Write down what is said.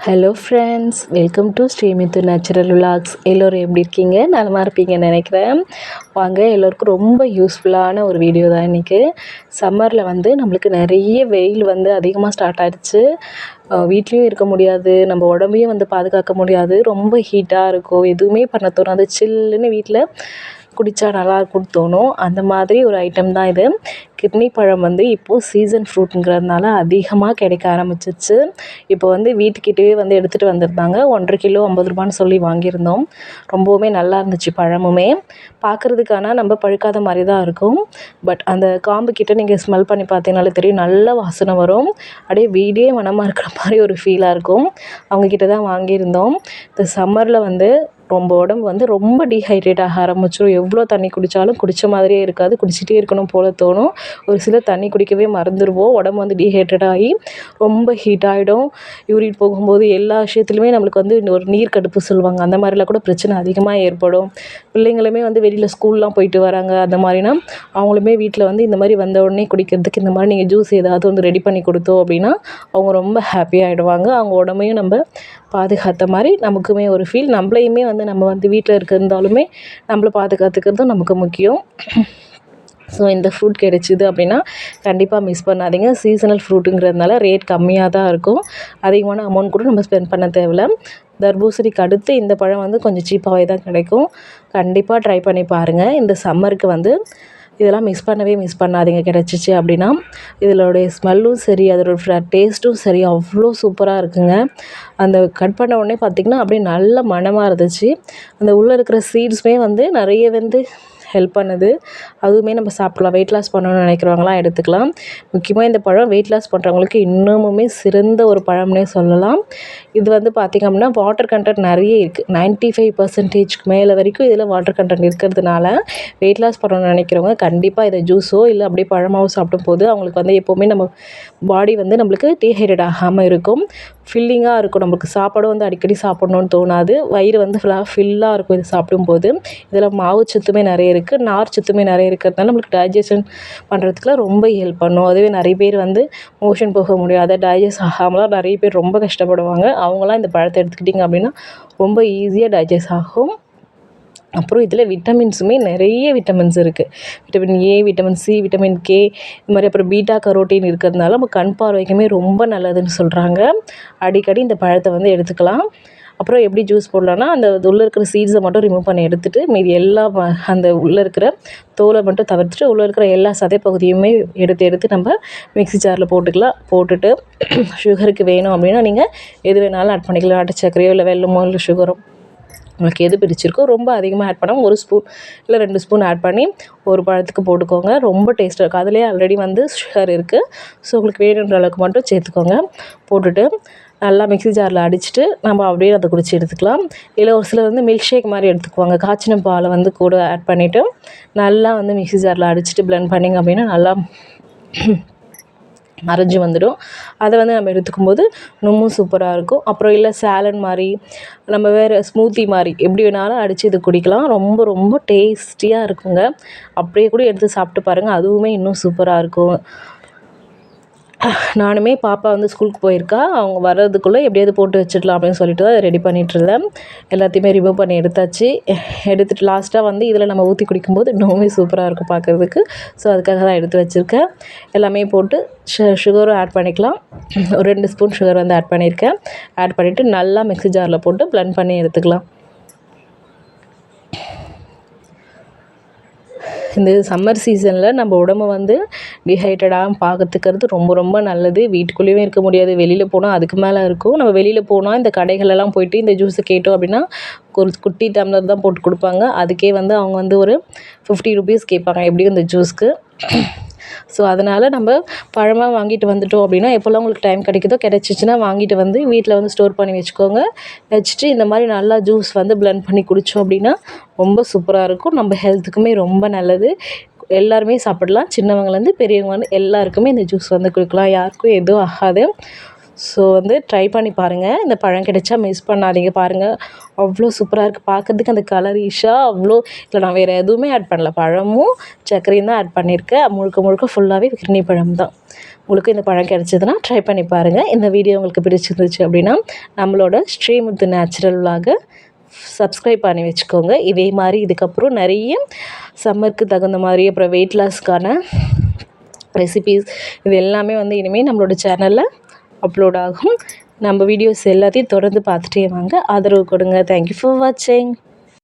Hello friends, welcome to Srimithu natural vlogs. எல்லோரும் எப்படி இருக்கீங்க? நலமாக இருப்பீங்கன்னு நினைக்கிறேன். வாங்க, எல்லோருக்கும் ரொம்ப யூஸ்ஃபுல்லான ஒரு வீடியோ தான் இன்றைக்கி. சம்மரில் வந்து நம்மளுக்கு நிறைய வெயில் வந்து அதிகமாக ஸ்டார்ட் ஆகிடுச்சு. வீட்லேயும் இருக்க முடியாது, நம்ம உடம்பையும் வந்து பாதுகாக்க முடியாது. ரொம்ப ஹீட்டாக இருக்கும், எதுவுமே பண்ண தோணாது. சில்லுன்னு வீட்டில் குடித்தா நல்லாயிருக்கும்னு தோணும். அந்த மாதிரி ஒரு ஐட்டம் தான் இது. கிர்னி பழம் வந்து இப்போது சீசன் ஃப்ரூட்டுங்கிறதுனால அதிகமாக கிடைக்க ஆரம்பிச்சிச்சு. இப்போ வந்து வீட்டுக்கிட்டேயே வந்து எடுத்துகிட்டு வந்திருந்தாங்க. 1.5 கிலோ 50 ரூபான்னு சொல்லி வாங்கியிருந்தோம். ரொம்பவுமே நல்லா இருந்துச்சு பழமுமே. பார்க்குறதுக்கான நம்ம பழுக்காத மாதிரி தான் இருக்கும். பட் அந்த காம்பு கிட்ட நீங்கள் ஸ்மெல் பண்ணி பார்த்தீங்கனாலே தெரியும், நல்ல வாசனை வரும். அப்படியே வீடே மணமாக இருக்கிற மாதிரி ஒரு ஃபீலாக இருக்கும். அவங்கக்கிட்ட தான் வாங்கியிருந்தோம். இந்த சம்மரில் வந்து ரொம்ப உடம்பு வந்து ரொம்ப டீஹைட்ரேட் ஆக ஆரம்பிச்சிடும். எவ்வளோ தண்ணி குடித்தாலும் குடித்த மாதிரியே இருக்காது, குடிச்சிட்டே இருக்கணும் போல் தோணும். ஒரு சிலர் தண்ணி குடிக்கவே மறந்துடுவோம். உடம்பு வந்து டீஹைட்ரேட் ஆகி ரொம்ப ஹீட் ஆகிடும். யூரின் போகும்போது எல்லா விஷயத்துலையுமே நம்மளுக்கு வந்து ஒரு நீர் கடுப்பு சொல்லுவாங்க, அந்த மாதிரிலாம் கூட பிரச்சனை அதிகமாக ஏற்படும். பிள்ளைங்களுமே வந்து வெளியில் ஸ்கூல்லாம் போயிட்டு வராங்க. அந்த மாதிரினா அவங்களுமே வீட்டில் வந்து இந்த மாதிரி வந்த உடனே குடிக்கிறதுக்கு இந்த மாதிரி நீங்கள் ஜூஸ் ஏதாவது வந்து ரெடி பண்ணி கொடுத்தோம் அப்படின்னா அவங்க ரொம்ப ஹாப்பியாகிடுவாங்க. அவங்க உடம்பையும் நம்ம பாதுகாத்த மாதிரி நமக்குமே ஒரு ஃபீல். நம்மளையுமே வந்து நம்ம வந்து வீட்டில் இருந்தாலுமே நம்மளை பாதுகாத்துக்கிறதும் நமக்கு முக்கியம். ஸோ இந்த ஃப்ரூட் கிடைச்சிது அப்படின்னா கண்டிப்பாக மிஸ் பண்ணாதீங்க. சீசனல் ஃப்ரூட்டுங்கிறதுனால ரேட் கம்மியாக தான் இருக்கும். அதிகமான அமௌண்ட் கூட நம்ம ஸ்பெண்ட் பண்ண தேவையில்ல. தர்பூசணிக்கு அடுத்து இந்த பழம் வந்து கொஞ்சம் சீப்பாகவே தான் கிடைக்கும். கண்டிப்பாக ட்ரை பண்ணி பாருங்கள். இந்த சம்மருக்கு வந்து இதெல்லாம் மிஸ் பண்ணாதீங்க கிடச்சிச்சு அப்படின்னா. இதோடைய ஸ்மெல்லும் சரி, அதோட டேஸ்ட்டும் சரி அவ்வளோ சூப்பராக இருக்குங்க. அந்த கட் பண்ண உடனே பார்த்திங்கன்னா அப்படியே நல்ல மணமாக இருந்துச்சு. அந்த உள்ளே இருக்கிற சீட்ஸுமே வந்து நிறைய வந்து ஹெல்ப் பண்ணுது. அதுவுமே நம்ம சாப்பிட்லாம். வெயிட் லாஸ் பண்ணணும்னு நினைக்கிறவங்களாம் எடுத்துக்கலாம். முக்கியமாக இந்த பழம் வெயிட் லாஸ் பண்ணுறவங்களுக்கு இன்னமுமே சிறந்த ஒரு பழம்னே சொல்லலாம். இது வந்து பார்த்திங்க அப்படின்னா வாட்டர் கண்டென்ட் நிறைய இருக்குது. 95% மேலே வரைக்கும் இதில் வாட்டர் கண்டென்ட் இருக்கிறதுனால வெயிட் லாஸ் பண்ணணும்னு நினைக்கிறவங்க கண்டிப்பாக இதை ஜூஸோ இல்லை அப்படியே பழமாவோ சாப்பிடும் போது அவங்களுக்கு வந்து எப்போவுமே நம்ம பாடி வந்து நம்மளுக்கு டீஹைட்ரேட் ஆகாமல் இருக்கும். ஃபில்லிங்காக இருக்கும். நம்மளுக்கு சாப்பாடும் வந்து அடிக்கடி சாப்பிட்ணுன்னு தோணாது. வயிறு வந்து ஃபில்லாக இருக்கும் இது சாப்பிடும்போது. இதில் மாவு சத்துமே நிறைய இருக்குது, நார் சத்துமே நிறைய இருக்கிறதுனால நம்மளுக்கு டைஜஷன் பண்ணுறதுக்குலாம் ரொம்ப ஹெல்ப் பண்ணும். அதுவே நிறைய பேர் வந்து மோஷன் போக முடியாத, டைஜஸ்ட் ஆகாமலாம் நிறைய பேர் ரொம்ப கஷ்டப்படுவாங்க. அவங்களாம் இந்த பழத்தை எடுத்துக்கிட்டிங்க அப்படின்னா ரொம்ப ஈஸியாக டைஜஸ்ட் ஆகும். அப்புறம் இதில் விட்டமின்ஸுமே நிறைய விட்டமின்ஸ் இருக்குது. Vitamin A, vitamin C, vitamin K, இது மாதிரி அப்புறம் பீட்டா கரோட்டின் இருக்கிறதுனால நம்ம கண் பார்வைக்குமே ரொம்ப நல்லதுன்னு சொல்கிறாங்க. அடிக்கடி இந்த பழத்தை வந்து எடுத்துக்கலாம். அப்புறம் எப்படி ஜூஸ் போடலான்னா, அந்த உள்ளே இருக்கிற சீட்ஸை மட்டும் ரிமூவ் பண்ணி எடுத்துகிட்டு மீதி எல்லா அந்த உள்ளே இருக்கிற தோலை மட்டும் தவிர்த்துட்டு உள்ளே இருக்கிற எல்லா சதை பகுதியுமே எடுத்து நம்ம மிக்ஸி ஜாரில் போட்டுக்கலாம். போட்டுட்டு சுகருக்கு வேணும் அப்படின்னா நீங்கள் எது வேணாலும் ஆட் பண்ணிக்கலாம். நாட்டு சர்க்கரையோ இல்லை வெல்லமோ இல்லை சுகரோ உங்களுக்கு எது பிடிச்சிருக்கோ. ரொம்ப அதிகமாக ஆட் பண்ணாமல் 1 ஸ்பூன் இல்லை 2 ஸ்பூன் ஆட் பண்ணி ஒரு பழத்துக்கு போட்டுக்கோங்க. ரொம்ப டேஸ்ட்டாக இருக்கும். அதிலே ஆல்ரெடி வந்து சுகர் இருக்குது. ஸோ உங்களுக்கு வேணுன்ற அளவுக்கு மட்டும் சேர்த்துக்கோங்க. போட்டுட்டு நல்லா மிக்ஸி ஜாரில் அடிச்சுட்டு நம்ம அப்படியே அதை குடிச்சு எடுத்துக்கலாம். இல்லை ஒரு சிலர் வந்து மில்க் ஷேக் மாதிரி எடுத்துக்குவாங்க. காய்ச்சின பாலை வந்து கூட ஆட் பண்ணிவிட்டு நல்லா வந்து மிக்ஸி ஜாரில் அடிச்சுட்டு பிளெண்ட் பண்ணிங்க அப்படின்னா நல்லா அரைஞ்சி வந்துடும். அதை வந்து நம்ம எடுத்துக்கும்போது இன்னமும் சூப்பராக இருக்கும். அப்புறம் இல்லை சாலட் மாதிரி நம்ம வேறு ஸ்மூத்தி மாதிரி எப்படி வேணாலும் அடித்து இது குடிக்கலாம். ரொம்ப ரொம்ப டேஸ்டியாக இருக்குங்க. அப்படியே கூட எடுத்து சாப்பிட்டு பாருங்கள், அதுவுமே இன்னும் சூப்பராக இருக்கும். நானுமே பாப்பா வந்து ஸ்கூலுக்கு போயிருக்கா, அவங்க வர்றதுக்குள்ளே எப்படியாவது போட்டு வச்சிடலாம் அப்படின்னு சொல்லிட்டு தான் ரெடி பண்ணிகிட்ருந்தேன். எல்லாத்தையுமே ரிமூவ் பண்ணி எடுத்தாச்சு. எடுத்துகிட்டு லாஸ்ட்டாக வந்து இதில் நம்ம ஊற்றி குடிக்கும்போது இன்னுமே சூப்பராக இருக்கும் பார்க்குறதுக்கு. ஸோ அதுக்காக தான் எடுத்து வச்சுருக்கேன். எல்லாமே போட்டு சுகரும் ஆட் பண்ணிக்கலாம். ஒரு 2 ஸ்பூன் சுகர் வந்து ஆட் பண்ணியிருக்கேன். ஆட் பண்ணிவிட்டு நல்லா மிக்ஸி ஜாரில் போட்டு பிளெண்ட் பண்ணி எடுத்துக்கலாம். இந்த சம்மர் சீசனில் நம்ம உடம்பை வந்து டீஹைட்ரேட்டாக பார்த்துக்கிறது ரொம்ப ரொம்ப நல்லது. வீட்டுக்குள்ளேயும் இருக்க முடியாது, வெளியில் போனால் அதுக்கு மேலே இருக்கும். நம்ம வெளியில் போனால் இந்த கடைகளெல்லாம் போயிட்டு இந்த ஜூஸை கேட்டோம் அப்படின்னா ஒரு குட்டி டம்ளர் தான் போட்டு கொடுப்பாங்க. அதுக்கே வந்து அவங்க வந்து ஒரு 50 ரூபீஸ் கேட்பாங்க எப்படியும் இந்த ஜூஸ்க்கு. ஸோ அதனால் நம்ம பழமாக வாங்கிட்டு வந்துட்டோம் அப்படின்னா எப்போல்லாம் உங்களுக்கு டைம் கிடைச்சிச்சின்னா வாங்கிட்டு வந்து வீட்டில் வந்து ஸ்டோர் பண்ணி வச்சுக்கோங்க. வச்சுட்டு இந்த மாதிரி நல்லா ஜூஸ் வந்து பிளெண்ட் பண்ணி குடித்தோம் அப்படின்னா ரொம்ப சூப்பராக இருக்கும். நம்ம ஹெல்த்துக்குமே ரொம்ப நல்லது. எல்லாருமே சாப்பிடலாம். சின்னவங்கலேருந்து பெரியவங்க வந்து எல்லாருக்குமே இந்த ஜூஸ் வந்து கொடுக்கலாம். யாருக்கும் எதுவும் ஆகாது. ஸோ வந்து ட்ரை பண்ணி பாருங்கள். இந்த பழம் கிடைச்சா மிஸ் பண்ணாதீங்க. பாருங்கள் அவ்வளோ சூப்பராக இருக்குது பார்க்கறதுக்கு. அந்த கலரிஷாக அவ்வளோ இதில் நான் வேறு எதுவுமே ஆட் பண்ணல. பழமும் சர்க்கரையும் தான் ஆட் பண்ணியிருக்கேன். முழுக்க முழுக்க ஃபுல்லாகவே கிர்னி பழம் தான். உங்களுக்கு இந்த பழம் கிடச்சிதுன்னா ட்ரை பண்ணி பாருங்கள். இந்த வீடியோ உங்களுக்கு பிடிச்சிருந்துச்சு அப்படின்னா நம்மளோட ஸ்ரீமுத்து நேச்சுரல் விலாகை சப்ஸ்கிரைப் பண்ணி வச்சுக்கோங்க. இதே மாதிரி இதுக்கப்புறம் நிறைய சம்மருக்கு தகுந்த மாதிரி அப்புறம் வெயிட் லாஸ்க்கான ரெசிபீஸ் இது எல்லாமே வந்து இனிமேல் நம்மளோட சேனலில் அப்லோட் ஆகும். நம்ம வீடியோஸ் எல்லாத்தையும் தொடர்ந்து பார்த்துட்டே வாங்க. ஆதரவு கொடுங்க. தேங்க்யூ ஃபார் வாட்சிங்.